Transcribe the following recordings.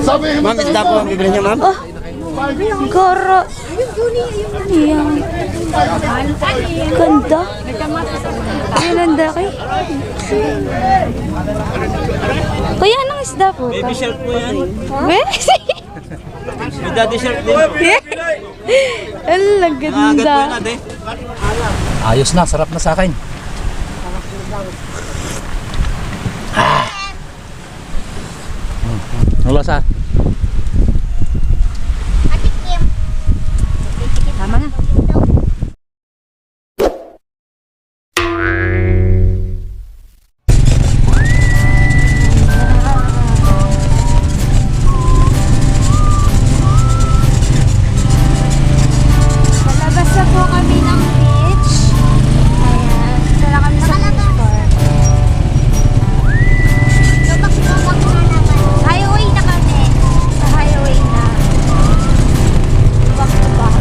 Ma'am, isda po ang bibili niya, ma'am? Oh, goro. Ayan. Ganda. Ayan ang daki. Kuya, anong isda po? Baby shark po yan. Eh? May daddy shark din. Ang ganda. Ayos na, sarap na sa akin. Wala sa. Tama na. Palabas na po kami ng beach. Ayan. Ito na kami sa beach park. Highway na kami. Sa highway na. Back to back.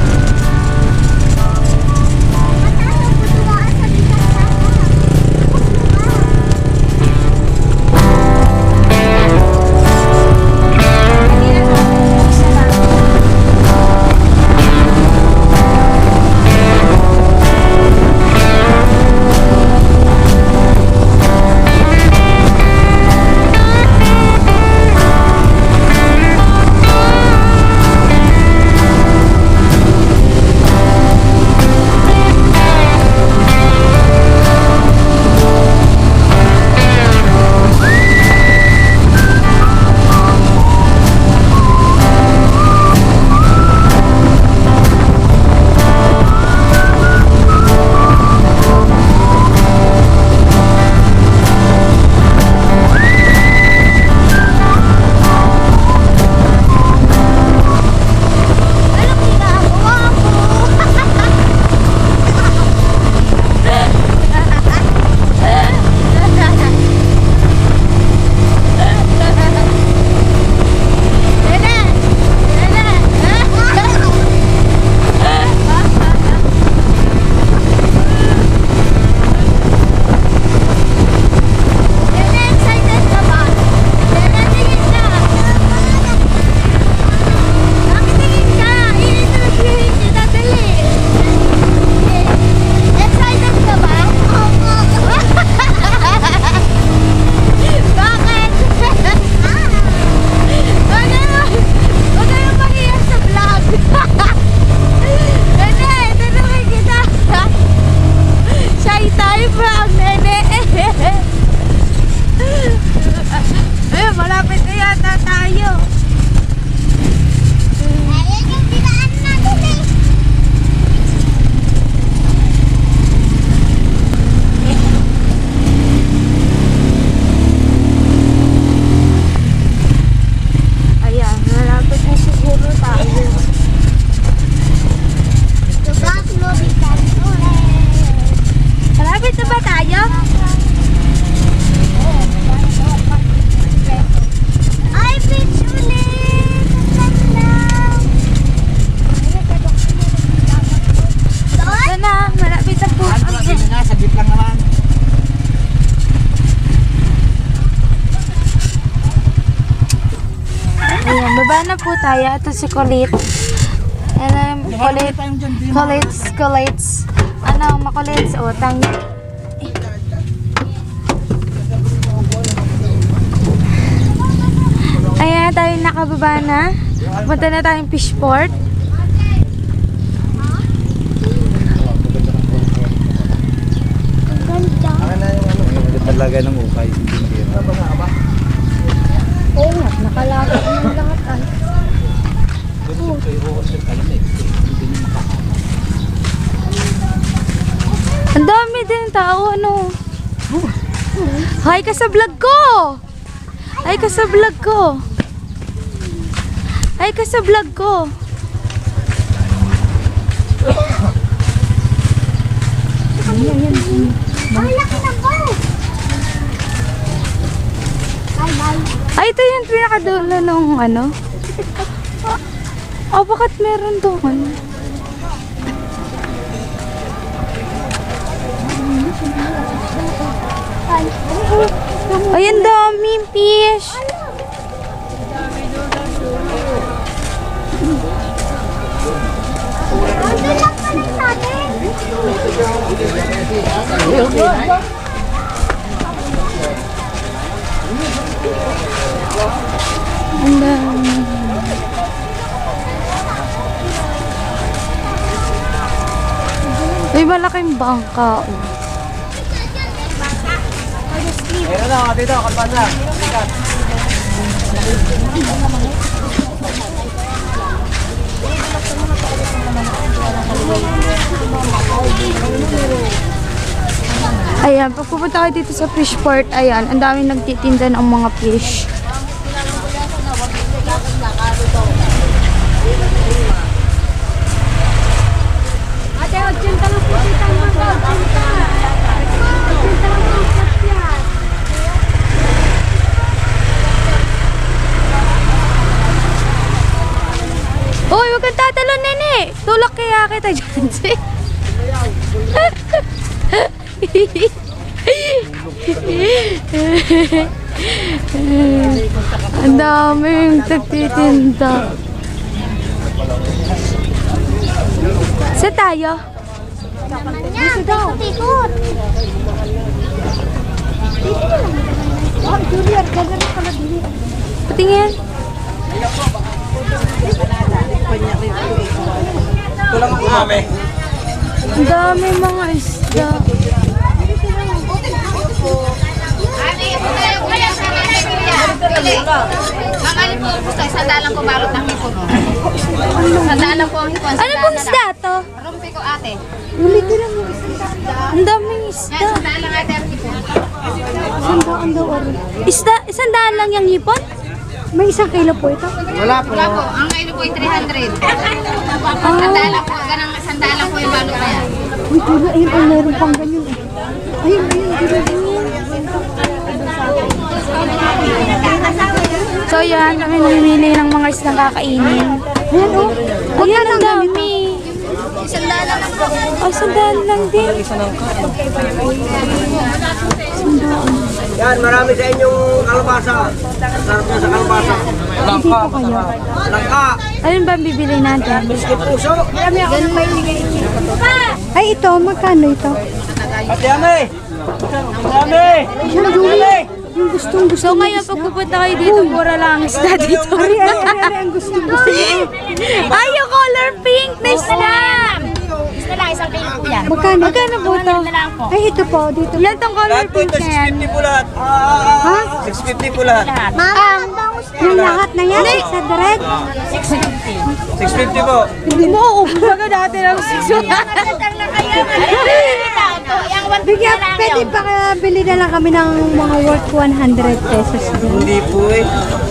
Malapit na yata tayo. Ayan yung dinaan natin eh. Ayan, malapit na siguro tayo. Malapit na ba tayo? Ay, beach ulit! Ang ganda! Doon na, malapit na po. Saglit lang naman. Ayan, baba na po tayo. Ito si Kulit. Kulits. Ano, makulits. O, tangi. Ayan, tayo nakababa na. Punta na tayong fishport. Ang ganda. Talaga ng ukay. Oo nga, nakalapit ng lahat ay. Ang dami din tao, ano? Hi ka sa vlog ko! Hi ka sa vlog ko! Hi ka sa vlog ko! Ang laki ng boat! Ay, ito yung pinakadulo nung ano. Oh, bakit meron doon? Ay, ang daming fish. Ang lang pala sa atin. Ang dami. May malaking bangka. Oh. Meron na, dito, kalpasa. Ayan, pag pupunta kayo dito sa fish port, ayan, ang daming nagtitinda ng mga fish. Ate, 80 lang po kita mga 80. 80 lang po kita. Uy, huwag kang tatalon, nene! Tulak kaya kita dyan, si. Ang daming nagtitinda. Saan tayo? Dito daw. Tikot. Oh, Juliet, ganda rin pala dili. Patingin. Kulang ang umami. Ang dami mga isda. Makalip po po sa isang dalang ko balot ng hipon. Sa dalang ko ang hipon. Ano pong isda to? Rumpi ko ate. Ulitin lang mo. Ang daming Yan, isda. sa dalang ate ang hipon. Sandaan daw orin. Isda, 100 lang yung hipon? May 1 kilo po ito. Wala po. Wala po, ang ngayon po ay 300. Sa dalang po, ganang sandalang po yung balot na yan. Uy, Julia, ayun, ay meron pang ganyan eh. Ayun, Julia. So yan, kami namimili ng mga isdang kakainin. Ayan, oh. Ayan, ang dami. Sandalang lang po. Oh, 100 lang din. Yan, marami sa inyong kalabasa. Sarap na sa kalabasa. Langka. Langka. Alin ba ang bibili natin? Biskit puso. Ay, ito, magkano ito? Ate Ame. Ame. Siya, Julia. Yung gustong So ngayon, pag pupunta kayo dito, mura lang ang isda dito. Ay, ang gustong Ay, yung color pink na isda! Isa lang, isang kilo po yan. Magkano? Magkano po ito? Ay, ito po, dito. Yan tong color Lahat po pink ito, na yan. 650 po lahat. Ha? 650 po lahat. Yung lahat na yan, sa direct. 650 po. Hindi mo uubos agad dati ng 6 Bigyan, pwede pa bili na lang kami ng mga worth 100 pesos din. Hindi po eh.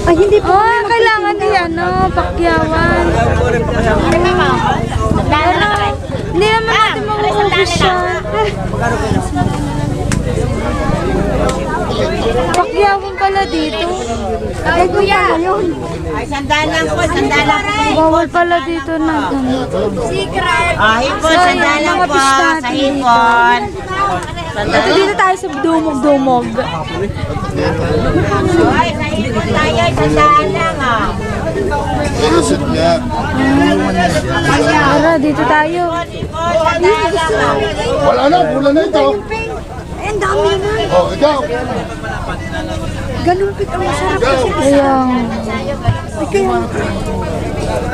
Ay, hindi po. Oh, kailangan ni ano, pakyawan. Alam po rin pa kaya. Pero, hindi naman natin mauubos siya. Pakyawan pala dito. Ay, kuya. Yun. Bawal pala dito na ganito. Hipon, So, yung mga fish natin dito. Ito dito tayo sa dumog-dumog. Tara, dito tayo. Wala na, pula na ito. Ay, ang dami na. Oh, ikaw. Ganun pit ang masarap kasi. Kaya,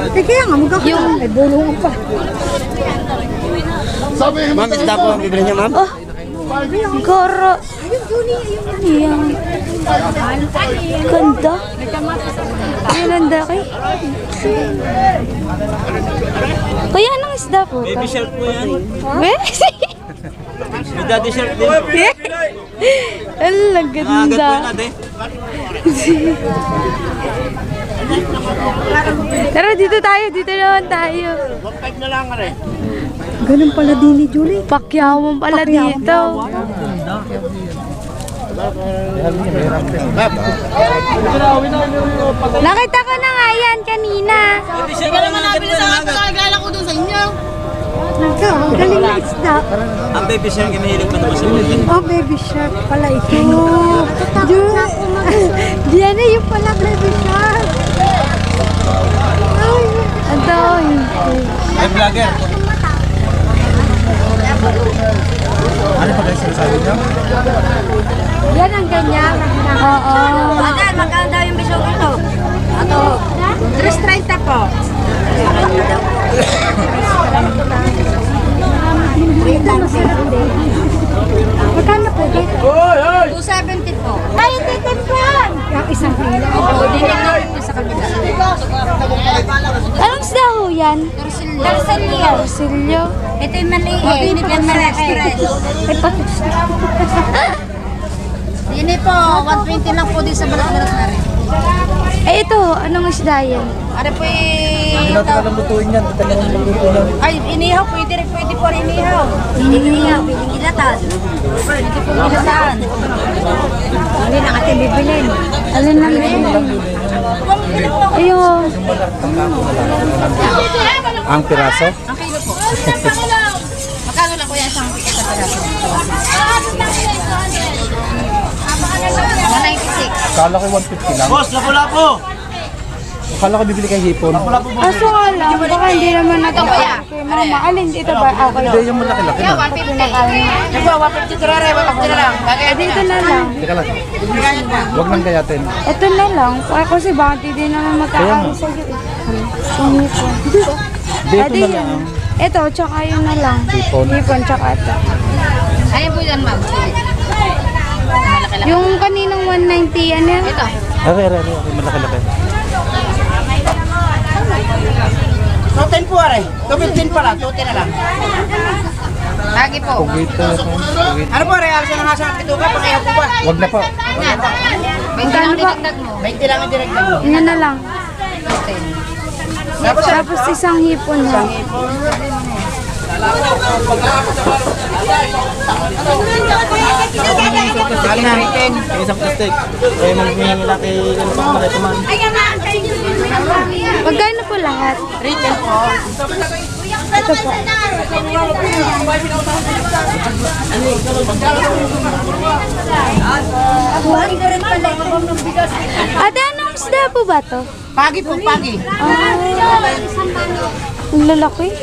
Ay, kaya nga, magkakaroon. Ay, bulungan pa. Sabi mo Ma'am, isda po ang bibili niya, ma'am? oh, goro. Ayan. Ganda. Ayan, ang daki. Kuya, anong isda po ito? Baby shark po yan. Eh? May daddy shark din. Ang Agad po ganda. yan, ate. Tara, dito tayo. Dito naman tayo. Ganun pala din ni Julie. Pakyawan pala dito. Nakita ko na nga yan kanina. Hindi ka naman nabili sa akin. Kagala ko doon sa inyo. Ito, ang galing na isda. Ang baby shark, mahilig pa naman sa mga. Oh, baby shark pala ito. Diyan na yung pala baby shark. Ay, po. Magkano po dito? 270 po. Ay, titimpan! Yung isang kilo. Opo, dinilawin po sa kabila. Anong isda ho yan? Torsilyo. Torsilyo. Ito yung maliit. Yan mali-express. Yun po, 120 lang po din sa balat-balat na rin. Eh ito, anong isda yan? Ano po Hindi natin alam lutuin yan. Ito lang ang lutuin yan. Ay, inihaw. Pwede po rin inihaw. Hindi inihaw, pwedeng ilatan. Pwede po ilataan. Hindi na ating bibilin. Alin na rin? Ayun. Ang piraso? Ang kilo po. Magkano lang po yan isang piraso? 196. Akala ko 150 lang. Boss, lapu-lapu! Akala ko bibili kay hipon. Aso nga lang, baka hindi naman nagkakaya. Kay mama, alin dito ba? Okay. Hindi, yung malaki-laki na. 150. Ito, 150 ito rin. 150 na lang. Bagay Dito na lang. Teka lang. Huwag nang gayatin. Ito na lang. Kasi baka hindi naman magkakaano sa iyo. Hindi po. Dito na lang. Ito, tsaka yun na lang. Hipon. Hipon, tsaka ito. Ayun po yan, ma'am. Malaki-laki. Yung kaninang 190, ano yan? Ito. Okay. Malaki-laki. 210 po, are. 215 pala, 210 na lang. Lagi po. Pugito. Ano po, are? Alisan na nga sa pituka, pangayaw po ba? Huwag na po. Yan. 20 lang dinagdag mo. 20 lang ang direct mo. Yan na lang. Tapos isang hipon ha. Galing na rin. Isang plastic. Kaya malaki ano pa malaki man. Magkano po lahat? Retail po. Ito po. Ate, anong isda po ba to? Pagi po, pagi. Ang lalaki.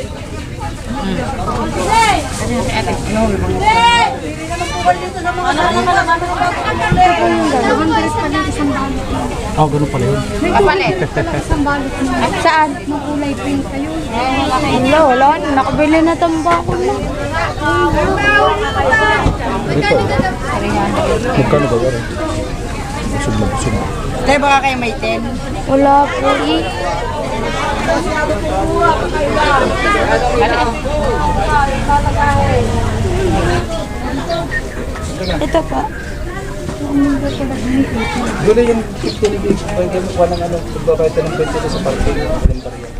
Oh, ganun pala yun. Kapalit. Saan? Makulay pink kayo. Wala. Nakabili na tamba ko na. Dito. Magkano ba gano'n? Busog na busog. Kaya baka kayo may 10. Wala po eh. Ito pa. Gulo yung 15 days. Pwede mo pa ng ano. Pagbabayta ng 20 sa parking.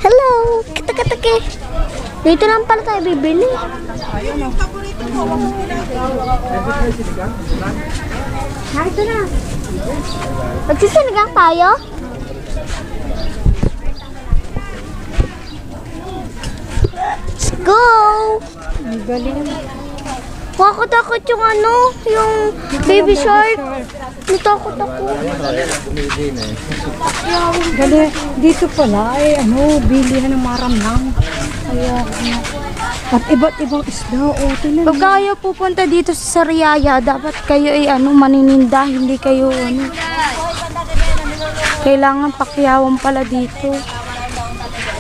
Hello! Kita-kitake. Dito lang pala tayo bibili. Narito na. Magsisinigang tayo? Let's go! Ang galing. Takot yung ano, yung baby shark. Natakot ako. Galing. Dito pala ay bilihan ng maramlang. Kaya at iba't ibang isda. Tinan Pag kayo pupunta dito sa Sariaya, dapat kayo ay manininda, hindi kayo kailangan pakyawan pala dito.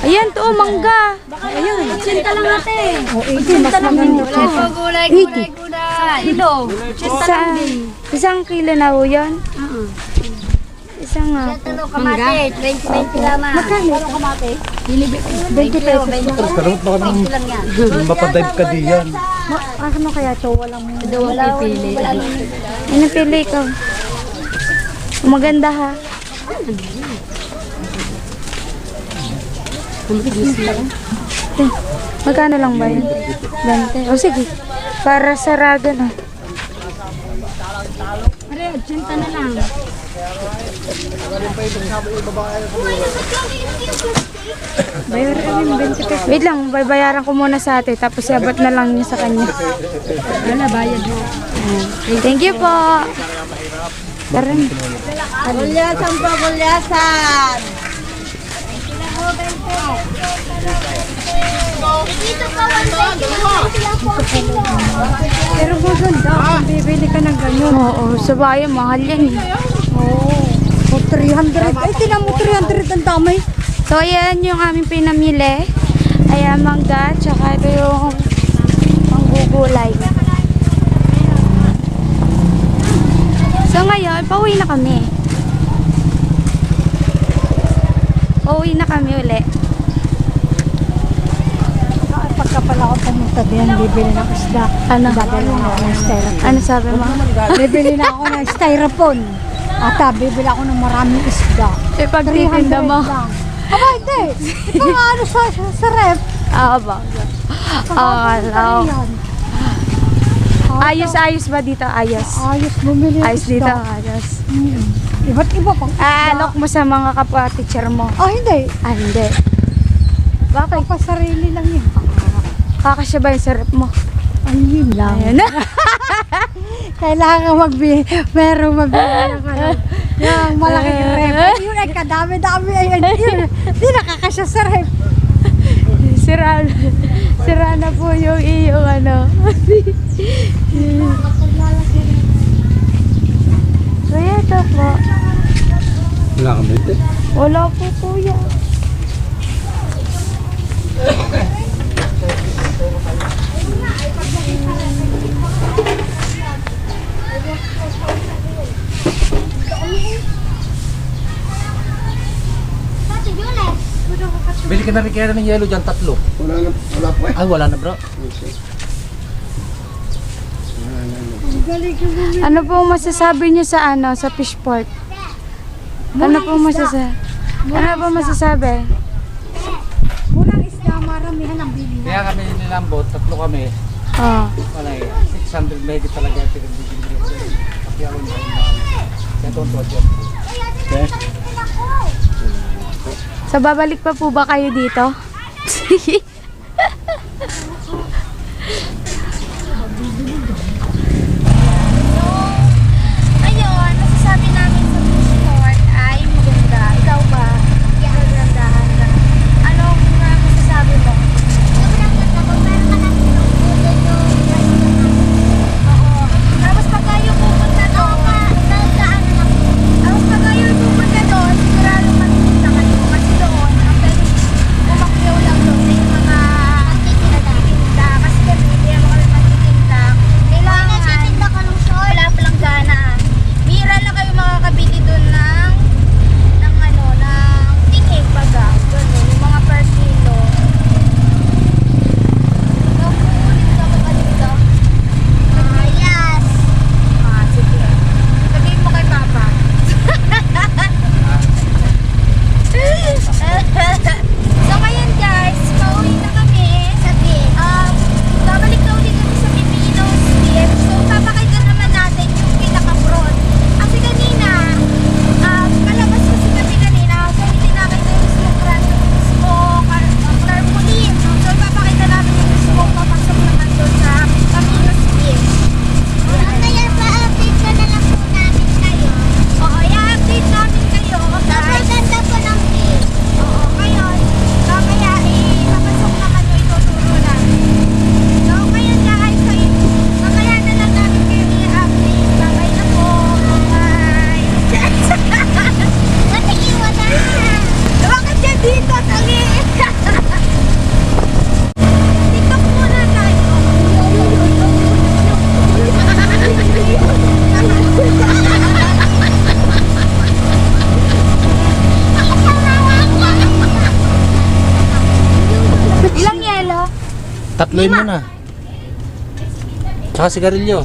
Ayan to, mangga. Ayan, cinta lang natin. Cinta lang din dito. Gulay. Kilo. Isang kilo na ho yan? Isang nga po. Kamate, 20 lamang. Magkano? 20 pesos. Kalawat baka nang mapadive ka diyan. Ano kaya ito? Walang pipili. Ano pili ka? Maganda ha. Magkano lang ba yun? 20. O sige. Para sarado na. Cinta na lang. Bayaran yung 20 pesos. Wait lang, babayaran ko muna sa ate. Tapos sabat na lang niya sa kanya. Wala, bayad mo. Thank you po. Karin. Gulyasan po, gulyasan. Pero maganda kung bibili ka ng ganyan. Oo, sa bayan, mahal yan eh. Oo. 300. Ay, tinan mo 300 ang damay. So, ayan yung aming pinamili. Ayan, mangga, tsaka ito yung manggugulay. So, ngayon, pauwi na kami. Pauwi na kami uli. Pagka pala ako pumunta din, bibili ng isda. Ano? Dadala na ako ng styrofoam. Ano sabi mo? Bibili na ako ng styrofoam. At bibili ako ng maraming isda. Eh, pagtitinda 300 mo. lang. Aba, hindi. Ito nga ano sa ref. Ah, ba? Alam. Ayos ba dito? Ayos. Ayos, bumili ng Ayos dito. isda. Ayos. Iba't iba pang isda. Alok mo sa mga kapwa-teacher mo. Ah, hindi. Ah, hindi. Bakit? Papasarili lang yun. Kakasya ba yung sarap mo? Ay, yun lang. Ayan na. Kailangan merong magbili ng ano. Yung malaking ref. Yun ay kadami-dami. Ay, yun. Hindi nakakasya sa ref. Sira na po yung iyong ano. Kuya, ito po. Wala kang bente. Wala po, kuya. Bili ka na rin kaya ng yelo dyan, 3. Wala po eh. Ay, wala na bro. Ano po masasabi niyo sa ano, sa fish port? Ano po masasabi? Ano po masasabi? Murang isda, maramihan ang bili. Kaya kami nilambot, 3 kami. Oh. Wala eh, 600 maybe talaga yung pinagbibigyan ko. Kaya ako yung kaya tonto dyan. Okay? So, babalik pa po ba kayo dito? Ayun, masasabi namin sa fish port ay maganda. Ikaw ba? Magandahan ka. Anong masasabi mo? Oo. Tapos pag kayo pupunta doon, sigurado makikita kayo. Kasi doon, ang pwede umakyaw lang doon sa yung mga nagtitinda. Kasi kami, hindi naman kami magtitinda. Kailangan, wala palang gana. Bira lang kayo makakabili doon ng tingin baga. Ganun, yung mga per kilo. Nakukulit ka ba dito? Yes. Sige. Sabihin mo kay Papa. So ngayon guys, pauwi na kami sa beach. Babalik na ulit kami sa Pilipinos beach. So papakita naman natin yung pinaka-broad. Kasi kanina, palabas kasi kami kanina. So hindi nakita yung smoke tarpaulin. So papakita natin yung smoke papasok naman doon sa Pilipinos beach. Pa-update ka na lang po namin kayo. Oo, i-update namin kayo. Sobrang ganda po ng beach. Oo, ngayon, mamaya papasok naman yung ituturo namin. So, ngayon guys, mamaya na lang namin kayo i-update. Bye-bye na po. Bye. Natikiwa na. Bakit yan dito? Tali. TikTok muna tayo. Ilang yelo? 3 mo na. Tsaka sigarilyo.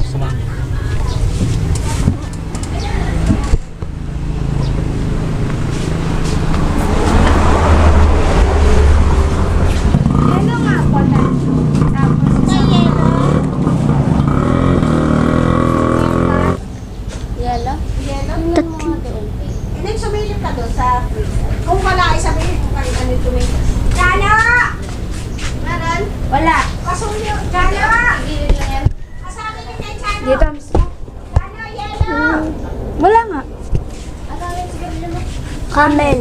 Yelo nga po na. Tapos yelo? Hindi, sumilip ka doon sa freezer. Kung wala, isabihin ko kayo ano yung tumingin. Jana! Meron? Wala. Kasunyo! Jana! Gilid lang yan. Kasama niyo kay Jana! Dito. Jana, yellow! Wala nga. Camel.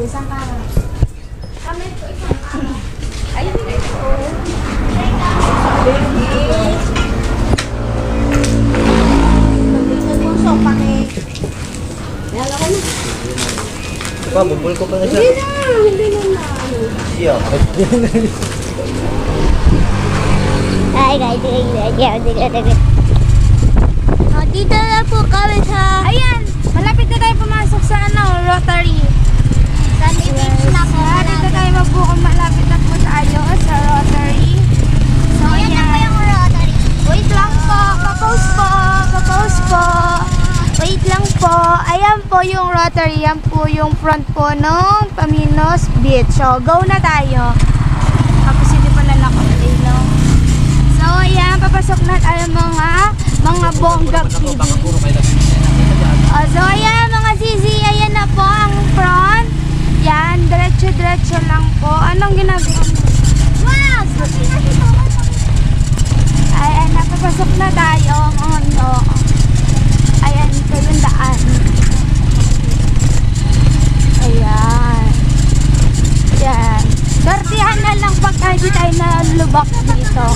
Pa, bubul ko pa na siya. Hindi na. Siya. Dito na po kami sa... Ayan, malapit na tayo pumasok sa Rotary. Sunny Beach na po. Dito tayo magbuko, malapit na po tayo sa Rotary. So, ayan na po yung Rotary. Wait lang po, pa-post po, pa-post po. Wait lang po. Ayan po yung Rotary. Yan po yung front po ng Paminos Beach. So, go na tayo. Tapos hindi pa nalakot no? So, ayan, papasok na tayo mga bongga TV. So, ayan, mga sisi, ayan na po ang front. Yan, diretso-diretso lang po. Anong ginagawa mo? Wow! Ayan, napapasok na tayo, mga no. Ayan, ito yung daan. Ayan. Ayan. Sortihan na lang pag hindi tayo nalubak dito.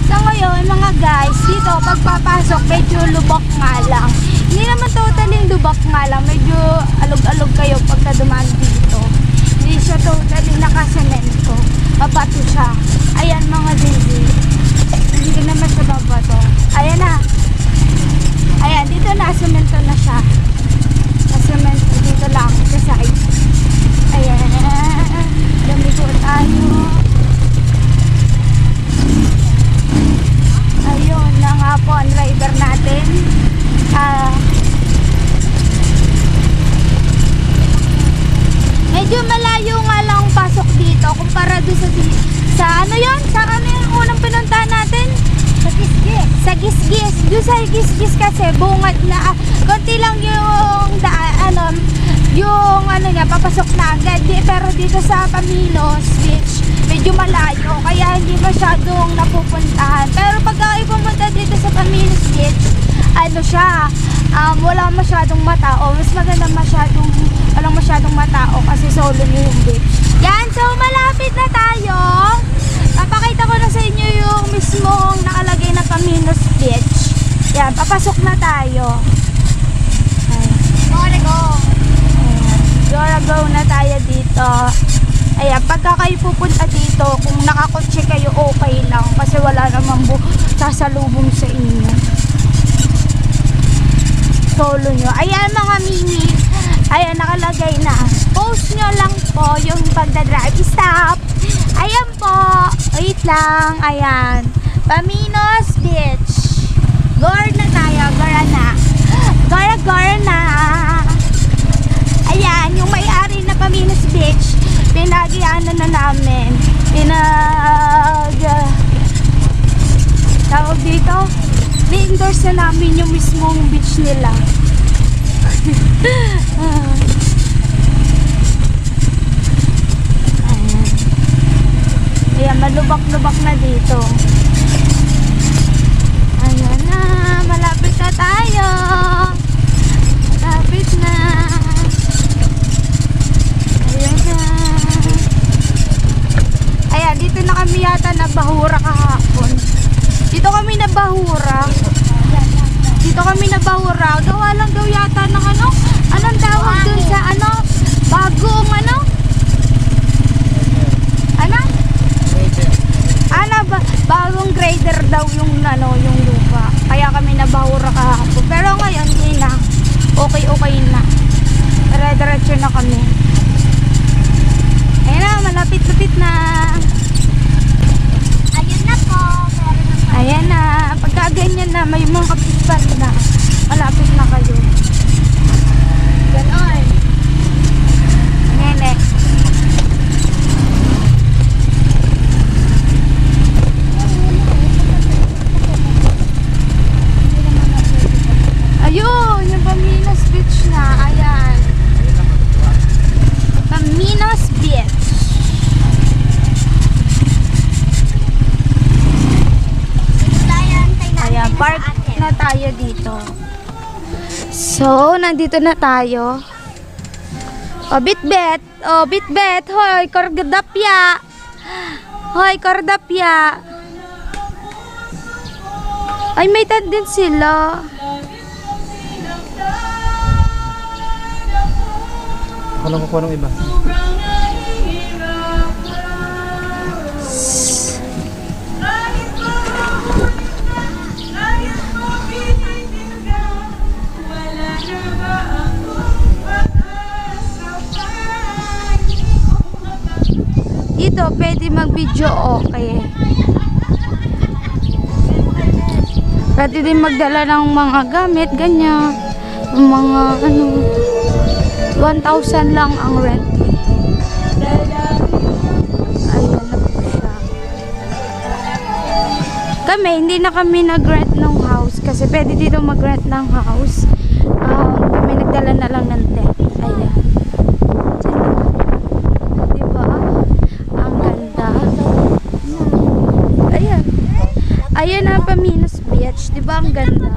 So ngayon mga guys, dito pagpapasok medyo lubak nga lang. Hindi naman totally lubak nga lang, medyo alog-alog kayo pagka dumaan dito. Hindi siya totally nakasemento, mabato siya. Ayan mga dizzy, hindi naman siya babato. Ayan na. Ayan, dito na semento na siya. Semento dito lang sa side. Ayan, lumiko tayo. Ayun na nga po ang driver natin. Medyo malayo nga lang ang pasok dito kumpara doon sa ano yun? Sa ano yung unang pinuntahan natin? Sa Gisgis. Sa Gisgis. Doon sa Gisgis kasi bungad na konti lang yung yung ano niya papasok na agad. Pero dito sa Paminos Beach medyo malayo kaya hindi masyadong napupuntahan. Pero pag kayo pumunta dito sa Paminos Beach, ano siya, wala masyadong matao. Mas maganda walang masyadong matao kasi solo niyo yung beach. Yan, so malapit na tayo. Papakita ko na sa inyo yung mismong nakalagay na Paminos Beach. Yan, papasok na tayo. Gotta go. Gotta go na tayo dito. Ayan, pagka kayo pupunta dito, kung nakakotse kayo, okay lang. Kasi wala namang sasalubong sa inyo. Solo nyo. Ayan mga mini. Ayan, nakalagay na. Post nyo lang po yung pagdadrive. Stop. Ayan po. Wait lang. Ayan. Paminos Beach. Gore na tayo. Gore na. Gore na. Ayan, yung may-ari na Paminos Beach. Pinag-iano na namin. Tawag dito. Ni-endorse na namin yung mismong beach nila. Ayan, malubak-lubak na dito. Ayan na, malapit na tayo. Malapit na. Ayan na. Ayan, dito na kami yata nabahura kahapon. Dito kami nabahura. Gawa lang daw yata ng anong tawag dun sa bagong bagong grader daw yung lupa. Kaya kami nabahura kahapon. Pero ngayon hindi na. Okay na. Dire-diretso na kami. Ayan na, malapit-lapit na. Ayun na po. Ayan na. Pagka ganyan na, may mga kapitan na. Malapit na kayo. Ganon. Nene. Ayun, yung Paminos Beach na. Ayan. Paminos Beach. Ayan, park na tayo dito. So, nandito na tayo. O, bitbet. O, bitbet. Hoy, kordapya. Hoy, kordapya. Ay, may tan din sila. Ako lang kukuha ng iba. Dito, pwede mag-video, okay. Pwede din magdala ng mga gamit, ganyan. Mga, 1,000 lang ang rent dito. Ayan na po siya. Kami, hindi na kami nag-rent ng house kasi pwede dito mag-rent ng house. Kami nagdala na lang ng tent. Ayan. Diba? Ang ganda. Ayan. Ayan ang Paminos Beach. Diba ang ganda?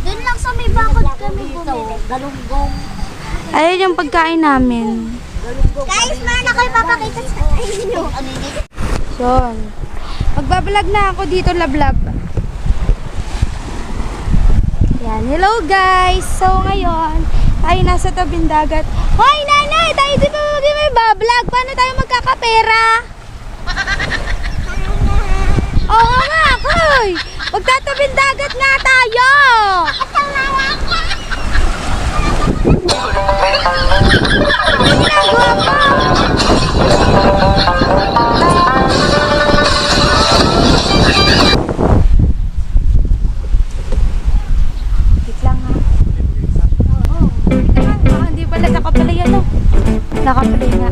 Doon lang sa may bakod kami bumili. Galunggong. Ayan yung pagkain namin. Guys, meron ako ipapakita sa inyo. So, magbablog na ako dito, lablab. Yan, hello guys! So, ngayon, tayo nasa tabing dagat. Hoy, nanay! Tayo di ba may bablog? Paano tayo magkakapera? Oo nga, hoy! Magtatabing dagat nga tayo! Ano ginagawa mo? Wait lang ha. Hindi pala nakaplay ano. Nakaplay nga.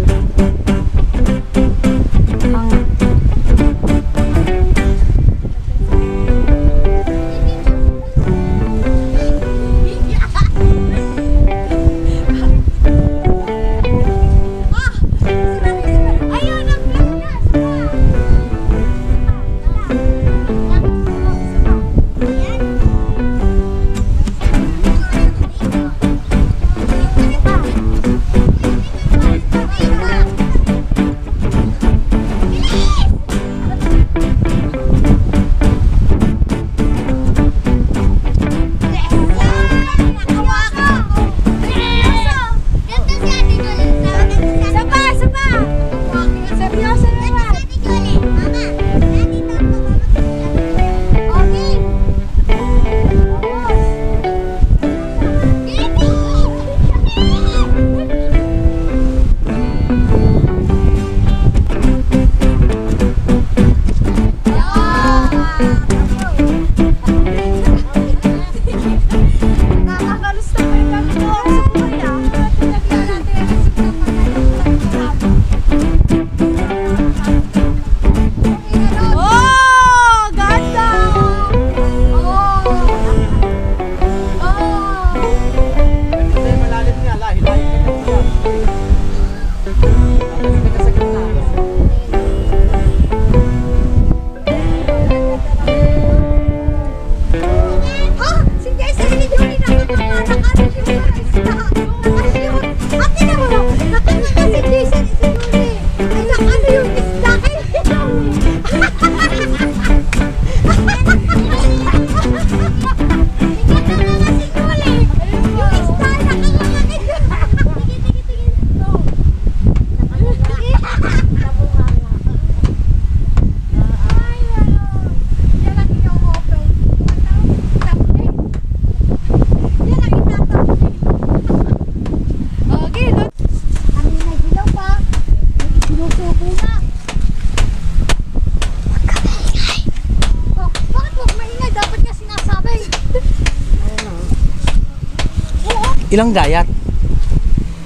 Ilang dayat?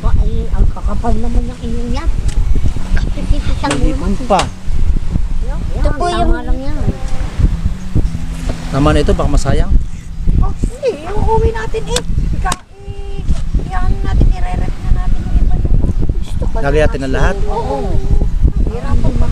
Ba, ay, ang kakapal naman ng iyong yan. Kapit-isang Malipon pa. Ito po yung... lang yan. Naman ito, baka masayang. Oh, hindi. Uuwi natin eh. Iyan natin, i-re-rep na natin yung iba. Gusto ko. Lagayatin na lahat. Oo. Hirapan pa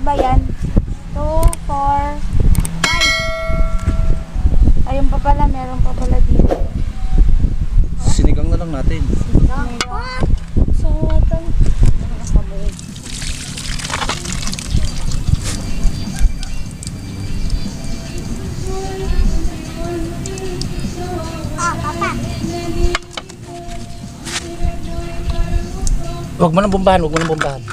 ba yan? 2, 4, 5. Ayun pa pala, meron pa pala dito. Sinigang na lang natin. So, ito. Huwag mo nang bombahan, huwag mo nang bombahan.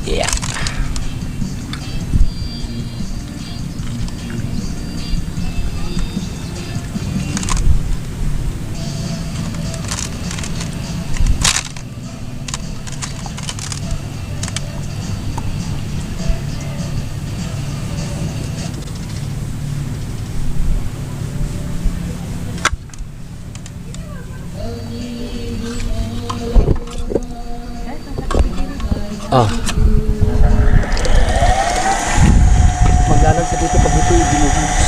Yeah. Ah. Maglalag sa dito pag ito i-binubos.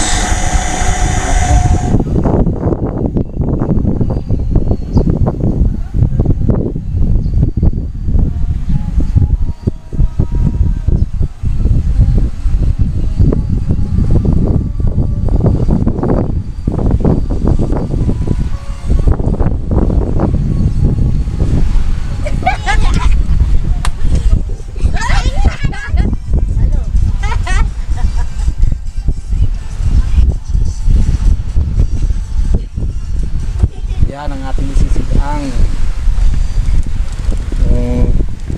Yan ang ating isisigang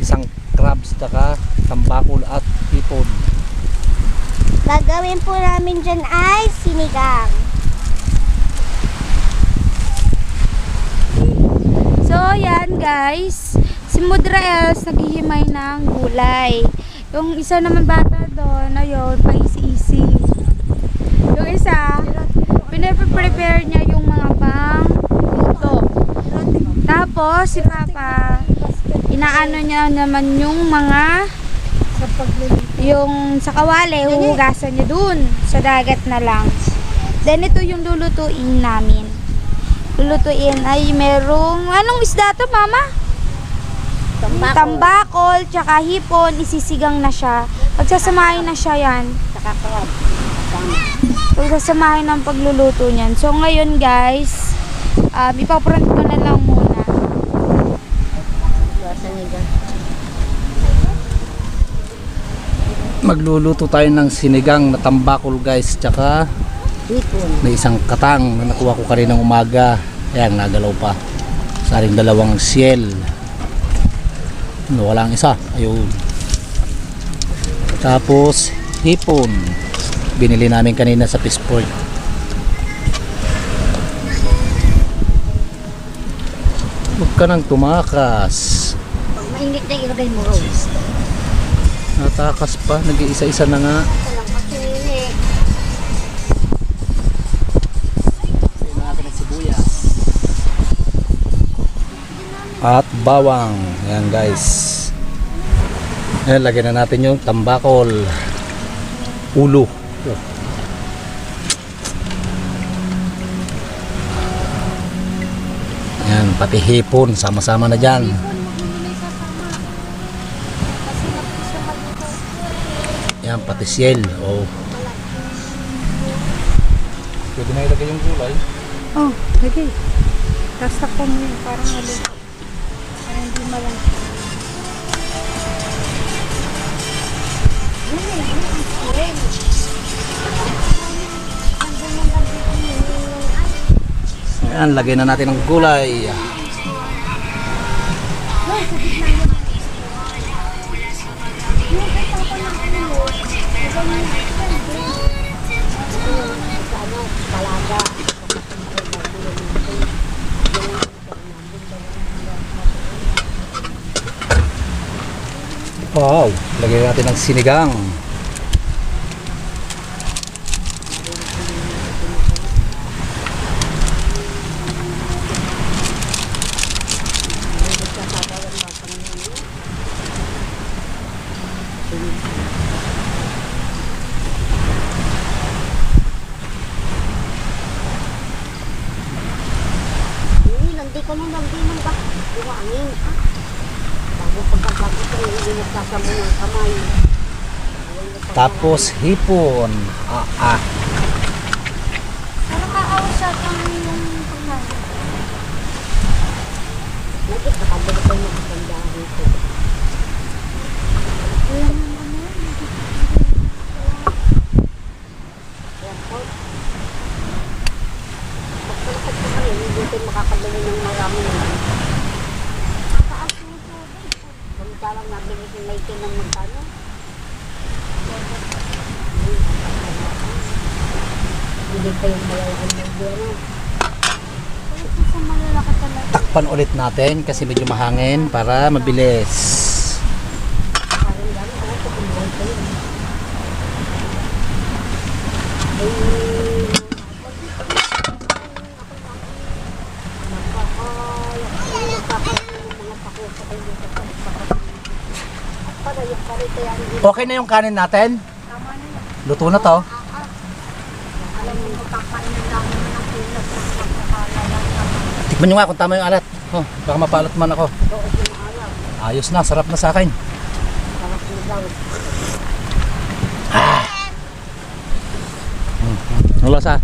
isang crabs taka tambakol at hipon. Gagawin po namin dyan ay sinigang. So, yan guys. Si Mudraels naghihimay ng gulay. Yung isa naman bata doon, ayun, paisi-isi. Yung isa, pinaprepare niya yung mga pang luto. Tapos, si Papa, inaano niya naman yung mga yung sa kawali, huhugasan niya dun sa dagat na lang. Then ito yung lulutuin namin. Lulutuin ay merong anong isda to, Mama? Tambakol, tsaka hipon, isisigang na siya. Pagsasamahin na siya yan. Pagsasamahin ng pagluluto niyan. So ngayon guys, ipapront ko na lang muna. Magluluto tayo ng sinigang na tambakol guys, tsaka may isang katang na nakuha ko kaninang umaga. Ayan, nagalaw pa. Saring dalawang siel. Wala ang isa. Ayun. Tapos hipon. Binili namin kanina sa Pissport. Huwag ka nang tumakas. Pag mainit na ilagay mo rose. Natakas pa, nag-iisa-isa na nga. At bawang. Ayan guys. Ayan, lagyan na natin yung tambakol. Ulo. Ayan, pati hipon. Sama-sama na dyan. Ayan, pati siel. Oh. Pwede na ilagay yung gulay. Oh, lagay. Tapos takpan mo yun, parang maluto. Parang hindi malang. Ayan, lagay na natin ang gulay. Wow, lagyan natin ng sinigang. Hindi ko nung nagdiman ba? Buwangin. Bago pagkagabi ko, hindi nagkasama ng kamay. Tapos hipon. Pero kaawas siya kang yung pagkain. Nagit, nakabalik ko yung magandang dito. Wala nang ano. Pagkalakad ko kayo, hindi ko makakabili ng marami na. Taas mo po. Samantalang nabili si Mikey ng magkano. Hindi pa yung malalaan ng buwan. Ito sa malalaki talaga. Takpan ulit natin kasi medyo mahangin para mabilis. Parang gano'n, ako sa kumuhan ko yun. Okay na yung kanin natin? Luto na to. Tikman nyo nga kung tama yung alat. Oh, baka mapalot man ako. Ayos na, sarap na sa akin. Wala sa